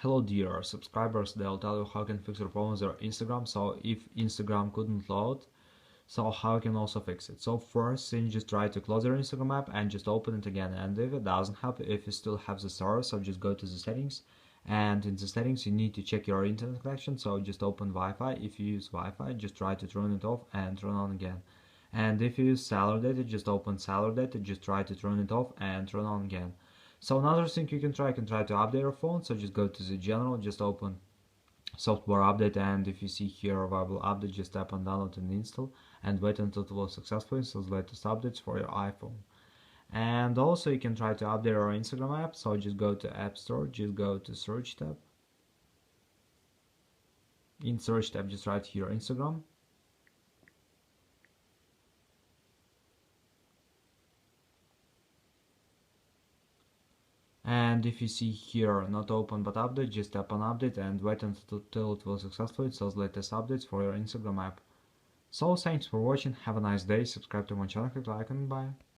Hello dear subscribers, they'll tell you how you can fix your problems with your Instagram. So if Instagram couldn't load, so how you can also fix it. So first thing, just try to close your Instagram app and just open it again. And if it doesn't help, if you still have the error, so just go to the settings, and in the settings you need to check your internet connection. So just open Wi-Fi. If you use Wi-Fi, just try to turn it off and turn on again. And if you use cellular data, just open cellular data, just try to turn it off and turn on again. So another thing you can try to update your phone. So just go to the general, just open software update, and if you see here available update, just tap on download and install and wait until it will successfully install the latest updates for your iPhone. And also you can try to update your Instagram app. So just go to App Store, just go to search tab. In search tab, just write here Instagram. And if you see here not open but update, just tap on update and wait until it will successfully install the latest updates for your Instagram app. So thanks for watching, have a nice day, subscribe to my channel, click like and bye.